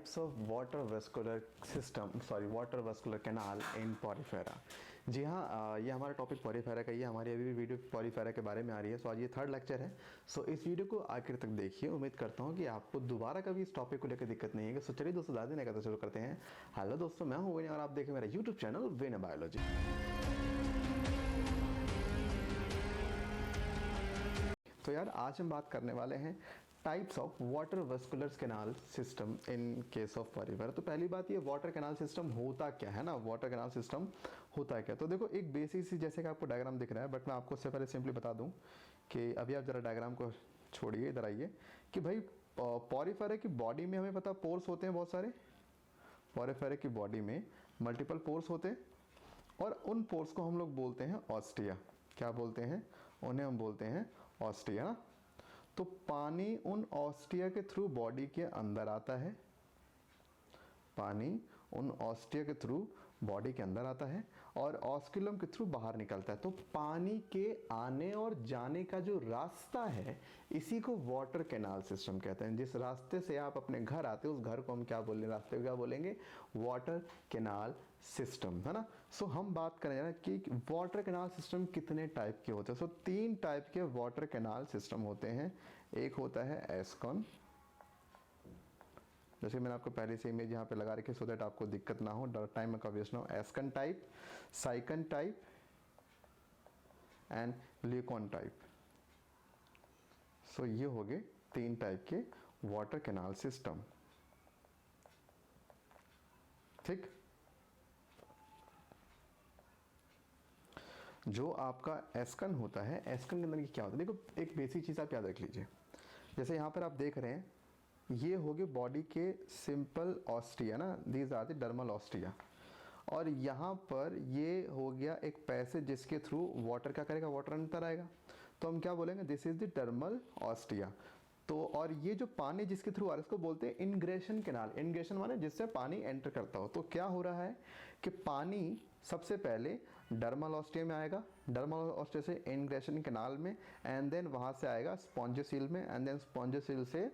Types of water vascular system, water vascular canal in Porifera. जी हाँ, ये हमारा टॉपिक पॉरीफेरा का ही है। हमारी अभी भी वीडियो पॉरीफेरा के बारे में आ रही है। सो आज ये थर्ड लेक्चर है। सो इस वीडियो को आखिर तक देखिए। उम्मीद करता हूँ कि आपको दोबारा कभी इस टॉपिक को लेकर दिक्कत नहीं है। सो चलिए दोस्तों, ज़्यादा नहीं करते शुरू करते हैं। हेलो दोस्तों, मैं हूँ विनय और आप देखें मेरा यूट्यूब चैनल विनय बायोलॉजी। तो यार, आज हम बात करने वाले हैं types of water vascular canal system in case of Porifera. तो पहली बात, ये वाटर कैनाल सिस्टम होता क्या है ना, वाटर कैनाल सिस्टम होता है क्या। तो देखो, एक बेसिक सी जैसे कि आपको डायग्राम दिख रहा है, बट मैं आपको उससे पहले सिंपली बता दूं कि अभी आप जरा डायग्राम को छोड़िए, इधर आइए कि भाई पॉरीफेरा की बॉडी में हमें पता पोर्स होते हैं बहुत सारे। पॉरीफेरा की बॉडी में मल्टीपल पोर्स होते हैं और उन पोर्स को हम लोग बोलते हैं ऑस्टिया। क्या बोलते हैं उन्हें? हम बोलते हैं ऑस्टिया ना। तो पानी उन ऑस्टिया के थ्रू बॉडी के अंदर आता है। पानी उन ऑस्टिया के थ्रू बॉडी के अंदर आता है और ऑस्कुलम के थ्रू बाहर निकलता है। तो पानी के आने और जाने का जो रास्ता है, इसी को वाटर कैनाल सिस्टम कहते हैं। जिस रास्ते से आप अपने घर आते हो, उस घर को हम क्या बोलेंगे, रास्ते को क्या बोलेंगे? वाटर कैनाल सिस्टम, है ना। सो हम बात करें कि वाटर कैनाल सिस्टम कितने टाइप के होते हैं। सो 3 टाइप के वाटर कैनाल सिस्टम होते हैं। एक होता है एस्कॉन, जैसे मैंने आपको पहले से इमेज यहाँ पे लगा रखी है सो दैट आपको दिक्कत ना हो, टाइम का वेस्ट ना हो। Ascon type, sycon type and leucon type. So ये हो गए 3 टाइप के वाटर कैनाल सिस्टम। ठीक, जो आपका एस्कन होता है, एस्कन के अंदर क्या होता है, देखो एक बेसिक चीज़ आप याद रख लीजिए। जैसे यहाँ पर आप देख रहे हैं, ये हो गए बॉडी के सिंपल ऑस्टिया ना, these are the dermal ostia. और यहाँ पर ये हो गया एक पैसेज जिसके थ्रू वाटर क्या करेगा, वाटर अंदर आएगा। तो हम क्या बोलेंगे? This is the dermal ostia. तो और ये जो पानी जिसके थ्रू आ रहा है, इसको बोलते हैं इनग्रेशन कैनाल। इनग्रेशन माने जिससे पानी एंटर करता हो। तो क्या हो रहा है कि पानी सबसे पहले डर्मल ऑस्टिया में आएगा, डर्मल ऑस्टिया से इनग्रेशन कैनाल में, एंड देन वहाँ से आएगा स्पॉन्जियोसील में, एंड देन स्पॉन्जियोसील से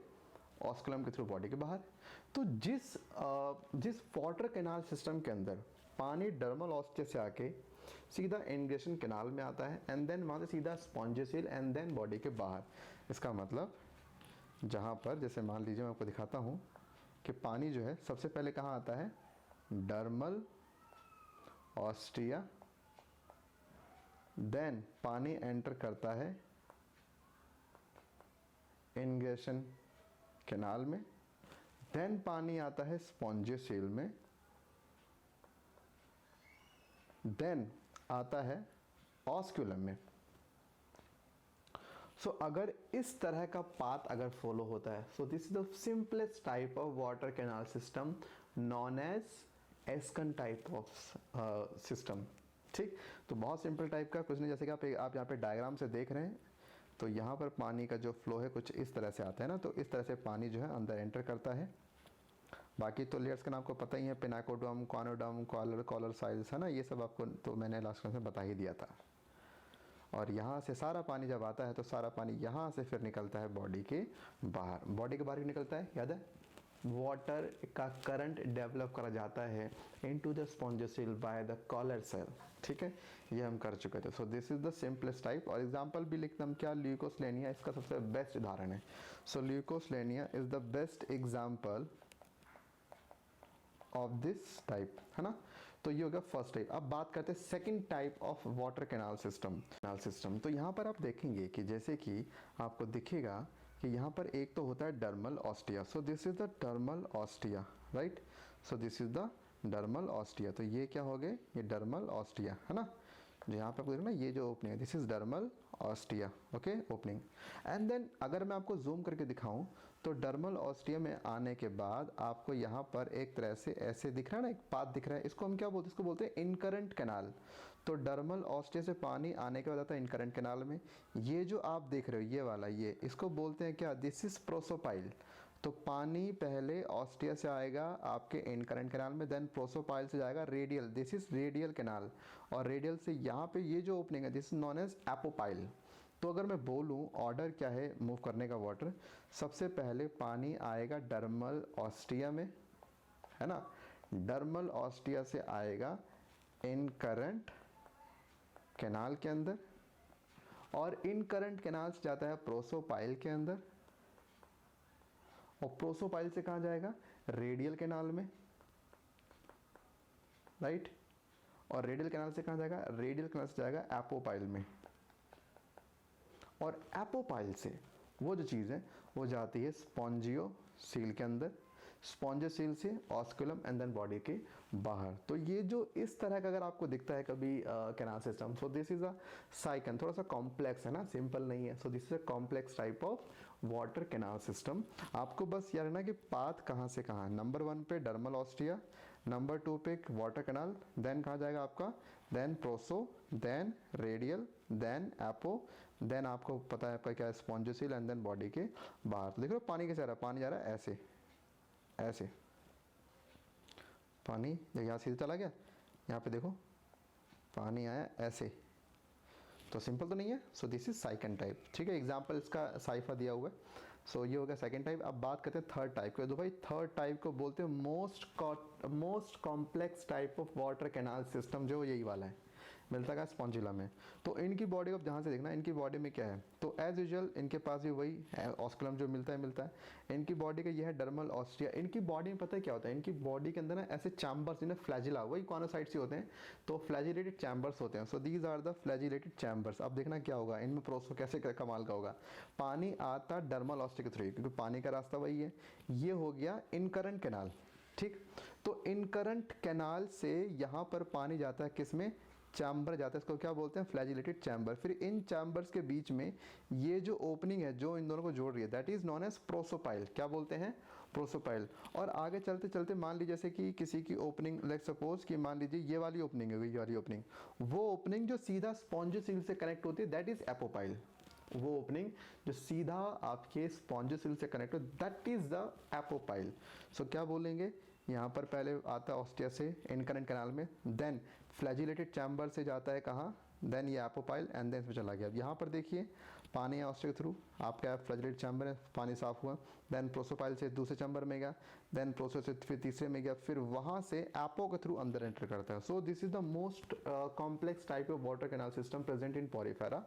ऑस्कुलम के थ्रू बॉडी के बाहर। तो जिस वाटर कैनाल सिस्टम के अंदर पानी डर्मल ऑस्टिया से आके सीधा इनग्रेशन कैनाल में आता है, एंड देन वहाँ से सीधा स्पॉन्जियोसील एंड देन बॉडी के बाहर। इसका मतलब जहाँ पर, जैसे मान लीजिए मैं आपको दिखाता हूँ कि पानी जो है सबसे पहले कहाँ आता है? Dermal ostia. देन पानी एंटर करता है इनग्रेशन कैनाल में, देन पानी आता है स्पॉन्जियोसील में, देन आता है ऑस्कुलम में। सो अगर इस तरह का पाथ अगर फॉलो होता है, so this is the simplest type of water canal system known as ascon type of system. ठीक, तो बहुत सिंपल टाइप का कुछ नहीं। जैसे कि आप यहाँ पे डायग्राम से देख रहे हैं, तो यहाँ पर पानी का जो फ्लो है कुछ इस तरह से आता है ना। तो इस तरह से पानी जो है अंदर एंटर करता है। बाकी तो लेयर्स का नाम आपको पता ही है, पिनाकोडम, कॉनोडम, कॉलर साइल्स, है ना। ये सब आपको तो मैंने लास्ट क्लास में बता ही दिया था। और यहाँ से सारा पानी जब आता है तो सारा पानी यहाँ से फिर निकलता है बॉडी के बाहर। बॉडी के बाहर क्यों निकलता है? याद है, वाटर का करंट डेवलप करा जाता है into the spongocoel by the collar cell. ठीक है, ये हम कर चुके थे। So this is the simplest type. और एग्जांपल भी लिखते हम, क्या? ल्यूकोस्लेनिया इसका सबसे बेस्ट उदाहरण है। So Leucosolenia is the best example of this type, है ना। तो ये हो गया फर्स्ट टाइप। अब बात करते हैं second type of water canal system. तो यहाँ पर आप देखेंगे कि जैसे कि आपको दिखेगा कि यहाँ पर एक तो होता है dermal ostia. So this is the dermal ostia, right. So this is the dermal ostia. तो ये क्या हो गए? ये डर्मल ऑस्टिया, है ना। जो यहाँ पे आपको देखना, ये जो ओपनिंग है, this is dermal ostia, okay, opening. And then अगर मैं आपको जूम करके दिखाऊं, तो डर्मल ऑस्टिया में आने के बाद आपको यहाँ पर एक तरह से ऐसे दिख रहा है ना, एक पाथ दिख रहा है। इसको हम क्या बोलते हैं? इसको बोलते हैं इनकरेंट कैनाल। तो डर्मल ऑस्टिया से पानी आने के बाद आता है इनकरेंट कैनाल में। ये जो आप देख रहे हो, ये वाला, ये इसको बोलते हैं क्या? This is prosopyle. तो पानी पहले ऑस्टिया से आएगा आपके इनकरेंट कैनाल में, देन प्रोसोपाइल से जाएगा radial, this is radial canal. और रेडियल से यहाँ पे ये जो ओपनिंग है, दिस इज नॉन एज एपोपाइल। तो अगर मैं बोलूँ ऑर्डर क्या है मूव करने का वाटर, सबसे पहले पानी आएगा डर्मल ऑस्टिया में, है ना, डर्मल ऑस्टिया से आएगा इनकरेंट कैनाल के अंदर, और इनकरेंट कैनाल से जाता है प्रोसोपाइल के अंदर, और प्रोसोपाइल से कहाँ जाएगा, रेडियल कैनाल में, राइट। और रेडियल कैनाल से कहाँ जाएगा, रेडियल कैनाल से जाएगा एपोपाइल में, और एपोपाइल से वो जो चीज़ है वो जाती है स्पॉन्जियो सील के अंदर, स्पॉन्जियो सील से ऑस्कुलम एंड देन बॉडी के बाहर। तो ये जो इस तरह का अगर आपको दिखता है कभी canal system, so this is a sycon, थोड़ा सा कॉम्प्लेक्स है ना, सिंपल नहीं है। So this is a complex type of water canal system. आपको बस यार है ना कि पाथ कहाँ से कहाँ, नंबर 1 पे डर्मल ऑस्टिया, नंबर 2 पे वाटर कैनाल, देन कहाँ जाएगा आपका, then proso, then radial, then apo, then आपको पता है आपका क्या है स्पॉन्जियोसील, एंड देन बॉडी के बाहर। तो देख लो पानी कैसे आ रहा है, पानी जा रहा है ऐसे ऐसे, पानी देखो यहाँ सीधे चला गया, यहाँ पे देखो पानी आया ऐसे, तो सिंपल तो नहीं है। सो दिस इज साइकन टाइप, ठीक है, एग्जाम्पल इसका साइफा दिया हुआ है। सो ये हो गया सेकंड टाइप। अब बात करते हैं थर्ड टाइप के। तो भाई थर्ड टाइप को बोलते हैं most complex type of water canal system, जो यही वाला है, मिलता है स्पॉन्जिला में। तो इनकी बॉडी को जहाँ से देखना, इनकी बॉडी में क्या है, तो एज यूजुअल इनके पास भी वही ऑस्कुलम जो मिलता है। इनकी बॉडी का ये है डर्मल ऑस्टिया। इनकी बॉडी में पता है क्या होता है, इनकी बॉडी के अंदर ना ऐसे चैम्बर्स, इन्हें फ्लैजिला, वही कॉनोसाइट्स ही होते हैं, तो फ्लैजिलेटेड चैम्बर्स होते हैं। So these are the flagellated chambers. अब देखना क्या होगा इनमें, प्रोसो कैसे कमाल का होगा, पानी आता डर्मल ऑस्टिया के थ्रू, क्योंकि पानी का रास्ता वही है। ये हो गया इनकरेंट कैनाल, ठीक। तो इनकरेंट कैनाल से यहाँ पर पानी जाता है किसमें, चैम्बर जाता है, इसको क्या बोलते हैं, फ्लैजिलेटेड चैम्बर। फिर इन चैम्बर्स के बीच में ये जो ओपनिंग है जो इन दोनों को जोड़ रही है, that is known as prosopyle. क्या बोलते हैं, प्रोसोपाइल। और आगे चलते चलते मान लीजिए जैसे कि किसी की ओपनिंग, लेट्स सपोज कि मान लीजिए ये वाली ओपनिंग है, ये वाली ओपनिंग, वो ओपनिंग जो सीधा स्पॉन्जियोसील से कनेक्ट होती है, दैट इज एपोपाइल। वो ओपनिंग जो सीधा आपके स्पॉन्जियोसील से कनेक्ट हो, दैट इज द एपोपाइल। सो क्या बोलेंगे, यहाँ पर पहले आता है ऑस्टिया से इनकरेंट कैनाल में, देन फ्लैजिलेटेड चैम्बर से जाता है कहाँ, देन ये एपोपाइल, एंड देन इसमें चला गया। अब यहाँ पर देखिए पानी है ऑस्टिया के थ्रू, आपका फ्लैजिलेटेड चैम्बर है, पानी साफ हुआ, देन प्रोसोपाइल से दूसरे चैम्बर में गया, देन प्रोसो से फिर तीसरे में गया, फिर वहाँ से एपो के थ्रू अंदर एंटर करता है। So this is the most complex type of water canal system present in Porifera.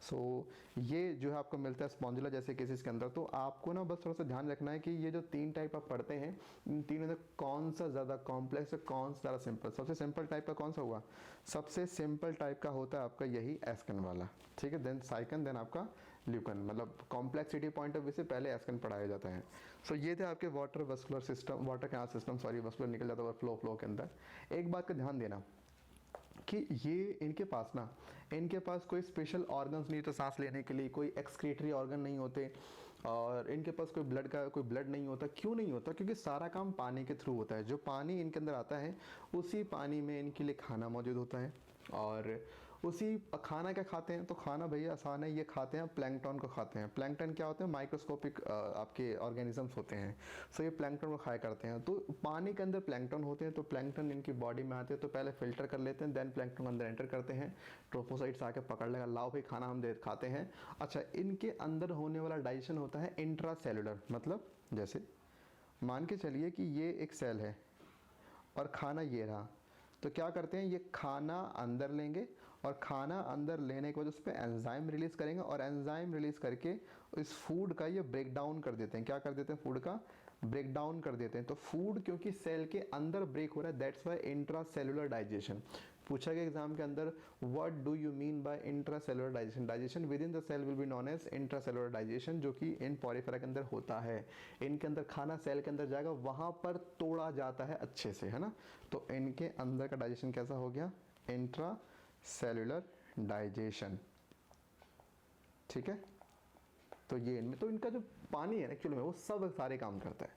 So ये जो है आपको मिलता है स्पॉन्जिला जैसे केसेस के अंदर। तो आपको ना बस थोड़ा सा ध्यान रखना है कि ये जो 3 टाइप आप पढ़ते हैं, इन तीनों में कौन सा ज़्यादा कॉम्प्लेक्स है, कौन सा ज़्यादा सिंपल। सबसे सिंपल टाइप का कौन सा हुआ, सबसे सिंपल टाइप का होता है आपका यही एस्कन वाला, ठीक है, देन साइकन, देन आपका ल्यूकन। मतलब कॉम्प्लेक्सिटी पॉइंट ऑफ व्यू से पहले एस्कन पढ़ाया जाता है। सो ये थे आपके water vascular system, water canal system, sorry vascular निकल जाता है फ्लो के अंदर। एक बात का ध्यान देना कि ये इनके पास ना, इनके पास कोई स्पेशल ऑर्गन्स नहीं होते सांस लेने के लिए, कोई एक्सक्रीटरी ऑर्गन नहीं होते, और इनके पास कोई ब्लड नहीं होता। क्यों नहीं होता, क्योंकि सारा काम पानी के थ्रू होता है। जो पानी इनके अंदर आता है उसी पानी में इनके लिए खाना मौजूद होता है, और उसी खाना क्या खाते हैं, तो खाना भैया आसान है, ये खाते हैं प्लैंकटन को खाते हैं। प्लैंकटन क्या होते हैं, माइक्रोस्कोपिक आपके ऑर्गेनिजम्स होते हैं। सो ये प्लैंकटन को खाया करते हैं। तो पानी के अंदर प्लैंकटन होते हैं, तो प्लैंकटन इनकी बॉडी में आते हैं, तो पहले फिल्टर कर लेते हैं, देन प्लैंकटन अंदर एंटर करते हैं, ट्रोफोसाइट्स आके पकड़ लेगा, लाओ भाई खाना हम दे खाते हैं। अच्छा, इनके अंदर होने वाला डाइजेशन होता है इंट्रासेलुलर, मतलब जैसे मान के चलिए कि ये एक सेल है और खाना ये रहा, तो क्या करते हैं, ये खाना अंदर लेंगे, और खाना अंदर लेने के बाद उस पर एंजाइम रिलीज करेंगे, और एंजाइम रिलीज करके इस फूड का ये ब्रेक डाउन कर देते हैं। क्या कर देते हैं, फूड का ब्रेक डाउन कर देते हैं। तो फूड क्योंकि सेल के अंदर ब्रेक हो रहा है, दैट्स वाई इंट्रासेलुलर डाइजेशन। पूछा गया एग्जाम के अंदर, what do you mean by intracellular digestion. Digestion within the cell will be known as intracellular digestion, जो कि इन पॉरीफेरा के अंदर होता है। इनके अंदर खाना सेल के अंदर जाएगा, वहां पर तोड़ा जाता है अच्छे से, है ना। तो इनके अंदर का डाइजेशन कैसा हो गया, इंट्रासेलुलर डाइजेशन, ठीक है। तो ये इनमें, तो इनका जो पानी है एक्चुअली में वो सब सारे काम करता है,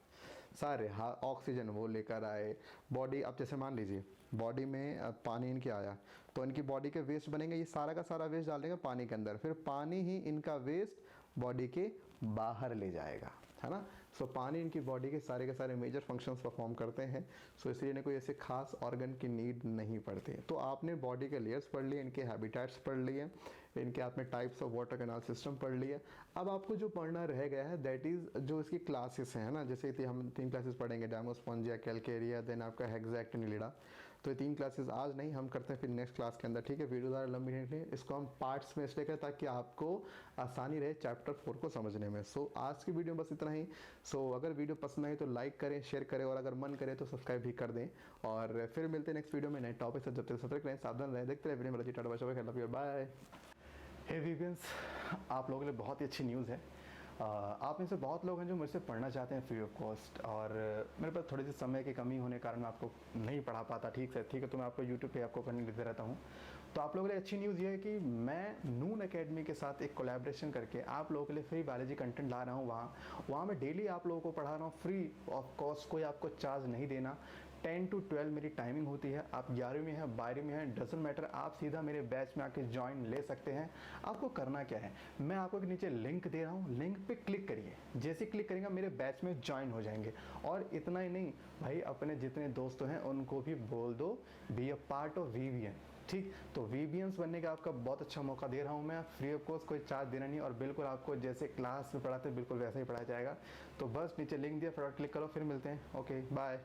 सारे ऑक्सीजन वो लेकर आए बॉडी। अब जैसे मान लीजिए बॉडी में पानी इनके आया, तो इनकी बॉडी के वेस्ट बनेंगे, ये सारा का सारा वेस्ट डाल देंगे पानी के अंदर, फिर पानी ही इनका वेस्ट बॉडी के बाहर ले जाएगा, है ना। सो पानी इनकी बॉडी के सारे मेजर फंक्शंस परफॉर्म करते हैं। सो इसलिए इन्हें कोई ऐसे खास ऑर्गन की नीड नहीं पड़ती। तो आपने बॉडी के लेयर्स पढ़ लिए, इनके हैबिटेट्स पढ़ लिए, इनके आपने types of water canal system पढ़ लिए। अब आपको जो पढ़ना रह गया है दैट इज़ जो इसकी क्लासेस हैं ना, जैसे हम 3 क्लासेस पढ़ेंगे, डेमोस्पोंजिया, कैलकेरिया, देन आपका हेक्सैक्ट, निलिडा। तो ये 3 क्लासेस आज नहीं, हम करते हैं फिर नेक्स्ट क्लास के अंदर, ठीक है। वीडियो ज़्यादा लंबी नहीं है, इसको हम पार्ट्स में इसलिए करें ताकि आपको आसानी रहे चैप्टर 4 को समझने में। सो आज की वीडियो में बस इतना ही। सो अगर वीडियो पसंद आई तो लाइक करें, शेयर करें, और अगर मन करे तो सब्सक्राइब भी कर दें। और फिर मिलते हैं नेक्स्ट वीडियो में नए टॉपिक से। जब तक सतर्क रहें, सावधान रहें, देखते रहे वीडियो में। Tata bye. हे वीगन्स, आप लोगों के लिए बहुत ही अच्छी न्यूज़ है। आप में से बहुत लोग हैं जो मुझसे पढ़ना चाहते हैं फ्री ऑफ कॉस्ट, और मेरे पास थोड़ी सी समय की कमी होने के कारण मैं आपको नहीं पढ़ा पाता ठीक है, तो मैं आपको यूट्यूब पे आपको करने देते रहता हूँ। तो आप लोगों के लिए अच्छी न्यूज़ ये है कि मैं नून एकेडमी के साथ एक कोलैबोरेशन करके आप लोगों के लिए फ्री बायोलॉजी कंटेंट ला रहा हूँ। वहाँ मैं डेली आप लोगों को पढ़ा रहा हूँ फ्री ऑफ कॉस्ट, कोई आपको चार्ज नहीं देना। 10 to 12 मेरी टाइमिंग होती है। आप 11वीं में हैं, 12वीं में हैं, डजंट मैटर, आप सीधा मेरे बैच में आके ज्वाइन ले सकते हैं। आपको करना क्या है, मैं आपको नीचे लिंक दे रहा हूँ, लिंक पे क्लिक करिए। जैसे क्लिक करेंगे मेरे बैच में ज्वाइन हो जाएंगे। और इतना ही नहीं भाई, अपने जितने दोस्त हैं उनको भी बोल दो be a part of VVN, ठीक। तो वीवीएंस बनने का आपका बहुत अच्छा मौका दे रहा हूँ मैं, फ्री ऑफ कॉस्ट, कोई चार्ज देना नहीं, और बिल्कुल आपको जैसे क्लास में पढ़ाते बिल्कुल वैसा ही पढ़ाया जाएगा। तो बस नीचे लिंक दिया, फटाफट क्लिक करो, फिर मिलते हैं। Okay bye.